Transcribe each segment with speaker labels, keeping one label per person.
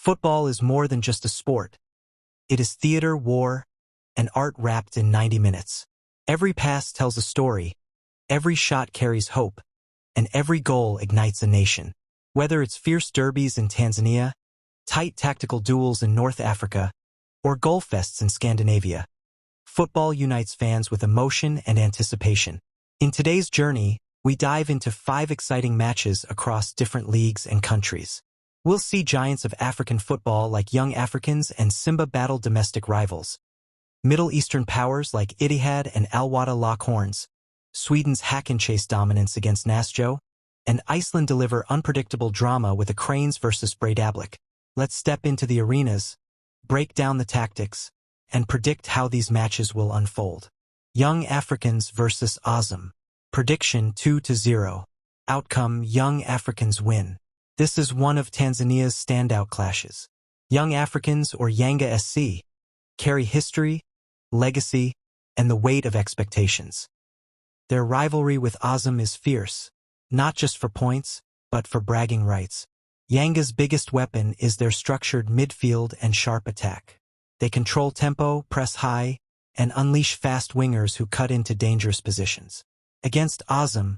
Speaker 1: Football is more than just a sport. It is theater, war, and art wrapped in 90 minutes. Every pass tells a story, every shot carries hope, and every goal ignites a nation. Whether it's fierce derbies in Tanzania, tight tactical duels in North Africa, or goal fests in Scandinavia, football unites fans with emotion and anticipation. In today's journey, we dive into 5 exciting matches across different leagues and countries. We'll see giants of African football like Young Africans and Simba battle domestic rivals, Middle Eastern powers like Idihad and Alwada lock horns, Sweden's Hacken chase dominance against Nasjo, and Iceland deliver unpredictable drama with Akranes versus Breidablik. Let's step into the arenas, break down the tactics, and predict how these matches will unfold. Young Africans versus Azam. Prediction 2-0. Outcome: Young Africans win. This is one of Tanzania's standout clashes. Young Africans, or Yanga SC, carry history, legacy, and the weight of expectations. Their rivalry with Azam is fierce, not just for points, but for bragging rights. Yanga's biggest weapon is their structured midfield and sharp attack. They control tempo, press high, and unleash fast wingers who cut into dangerous positions. Against Azam,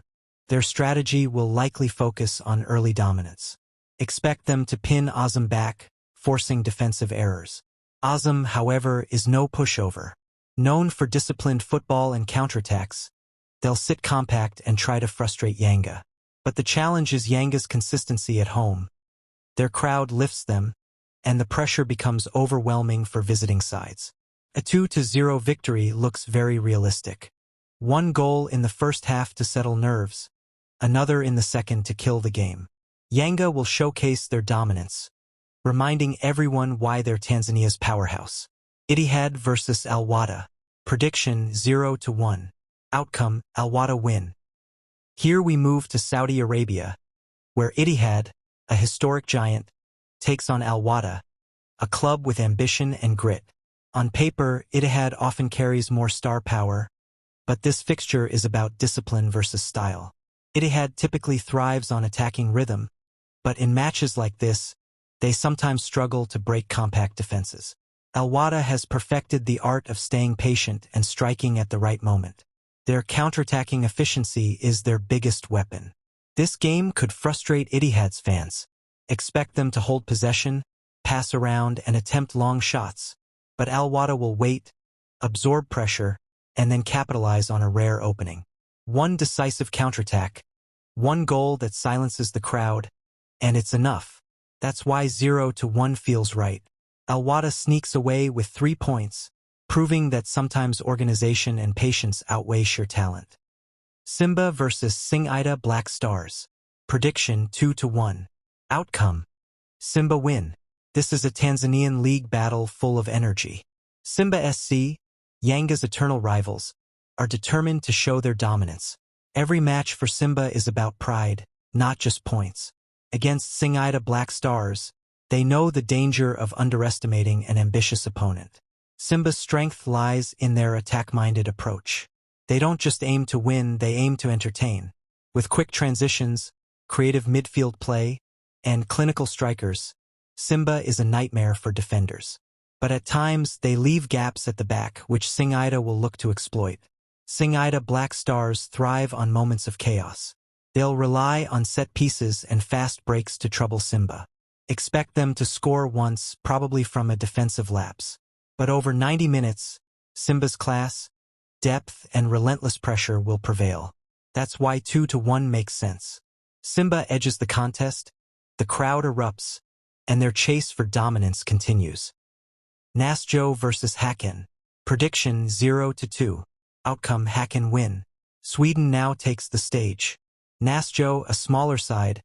Speaker 1: their strategy will likely focus on early dominance. Expect them to pin Azam back, forcing defensive errors. Azam, however, is no pushover. Known for disciplined football and counterattacks, they'll sit compact and try to frustrate Yanga. But the challenge is Yanga's consistency at home. Their crowd lifts them, and the pressure becomes overwhelming for visiting sides. A 2-0 victory looks very realistic. One goal in the first half to settle nerves, another in the second to kill the game. Yanga will showcase their dominance, reminding everyone why they're Tanzania's powerhouse. Idihad versus Alwada. Prediction 0-1. Outcome: Alwada win. Here we move to Saudi Arabia, where Idihad, a historic giant, takes on Alwada, a club with ambition and grit. On paper, Idihad often carries more star power, but this fixture is about discipline versus style. Idihad typically thrives on attacking rhythm, but in matches like this, they sometimes struggle to break compact defenses. Alwada has perfected the art of staying patient and striking at the right moment. Their counterattacking efficiency is their biggest weapon. This game could frustrate Idihad's fans. Expect them to hold possession, pass around, and attempt long shots. But Alwada will wait, absorb pressure, and then capitalize on a rare opening. One decisive counterattack, one goal that silences the crowd, and it's enough. That's why 0-1 feels right. Alwada sneaks away with 3 points, proving that sometimes organization and patience outweigh sheer talent. Simba versus Singida Black Stars. Prediction 2-1. Outcome: Simba win. This is a Tanzanian league battle full of energy. Simba SC, Yanga's eternal rivals, are determined to show their dominance. Every match for Simba is about pride, not just points. Against Singida Black Stars, they know the danger of underestimating an ambitious opponent. Simba's strength lies in their attack-minded approach. They don't just aim to win, they aim to entertain. With quick transitions, creative midfield play, and clinical strikers, Simba is a nightmare for defenders. But at times, they leave gaps at the back, which Singida will look to exploit. Singida Black Stars thrive on moments of chaos. They'll rely on set pieces and fast breaks to trouble Simba. Expect them to score once, probably from a defensive lapse. But over 90 minutes, Simba's class, depth, and relentless pressure will prevail. That's why 2-1 makes sense. Simba edges the contest, the crowd erupts, and their chase for dominance continues. Nasjo versus Hacken. Prediction 0-2. Outcome: Hacken win. Sweden now takes the stage. Nasjo, a smaller side,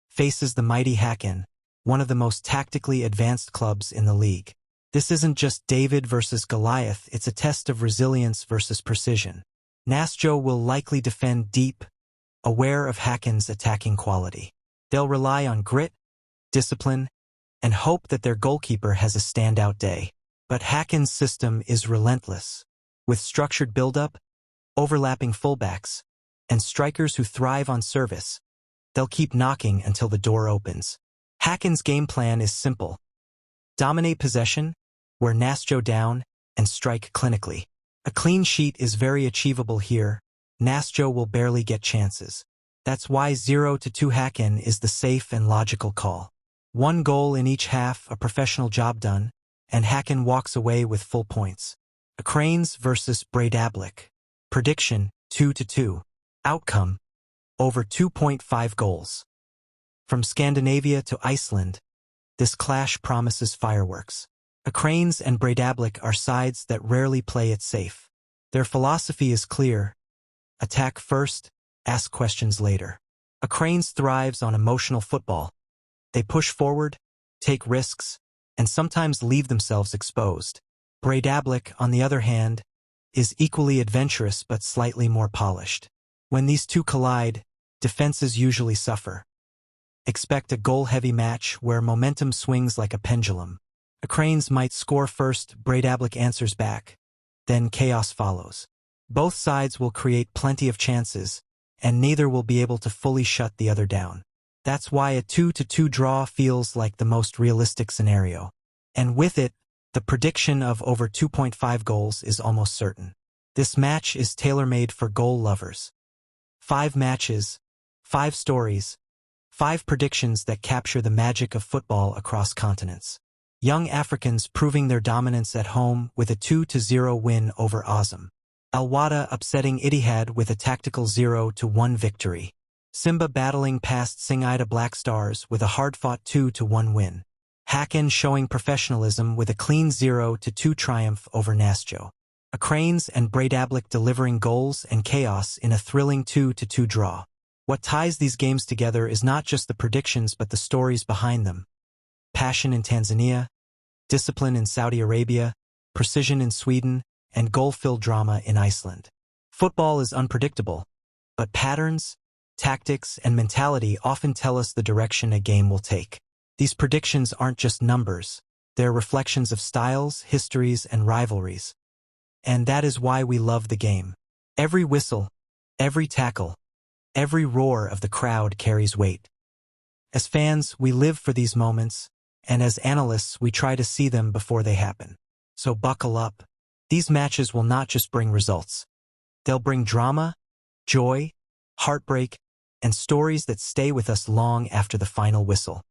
Speaker 1: faces the mighty Hacken, one of the most tactically advanced clubs in the league. This isn't just David versus Goliath, it's a test of resilience versus precision. Nasjo will likely defend deep, aware of Hacken's attacking quality. They'll rely on grit, discipline, and hope that their goalkeeper has a standout day. But Hacken's system is relentless, with structured build-up, overlapping fullbacks, and strikers who thrive on service. They'll keep knocking until the door opens. Hacken's game plan is simple: Dominate possession, wear Nasjo down, and strike clinically. A clean sheet is very achievable here. Nasjo will barely get chances. That's why 0-2 Hacken is the safe and logical call. 1 goal in each half, a professional job done, and Hacken walks away with full points. Akranes versus Breidablik. Prediction, 2-2. Outcome, over 2.5 goals. From Scandinavia to Iceland, this clash promises fireworks. Akranes and Breidablik are sides that rarely play it safe. Their philosophy is clear: attack first, ask questions later. Akranes thrives on emotional football. They push forward, take risks, and sometimes leave themselves exposed. Breidablik, on the other hand, is equally adventurous but slightly more polished. When these two collide, defenses usually suffer. Expect a goal-heavy match where momentum swings like a pendulum. Akranes might score first, Breidablik answers back. Then chaos follows. Both sides will create plenty of chances, and neither will be able to fully shut the other down. That's why a 2-2 draw feels like the most realistic scenario. And with it, the prediction of over 2.5 goals is almost certain. This match is tailor-made for goal lovers. 5 matches, 5 stories, 5 predictions that capture the magic of football across continents. Young Africans proving their dominance at home with a 2-0 win over Azam. Alwada upsetting Idihad with a tactical 0-1 victory. Simba battling past Singida Black Stars with a hard-fought 2-1 win. Hacken showing professionalism with a clean 0-2 triumph over Nasjo. Akranes and Breidablik delivering goals and chaos in a thrilling 2-2 draw. What ties these games together is not just the predictions but the stories behind them. Passion in Tanzania, discipline in Saudi Arabia, precision in Sweden, and goal-filled drama in Iceland. Football is unpredictable, but patterns, tactics, and mentality often tell us the direction a game will take. These predictions aren't just numbers, they're reflections of styles, histories, and rivalries. And that is why we love the game. Every whistle, every tackle, every roar of the crowd carries weight. As fans, we live for these moments, and as analysts, we try to see them before they happen. So buckle up. These matches will not just bring results. They'll bring drama, joy, heartbreak, and stories that stay with us long after the final whistle.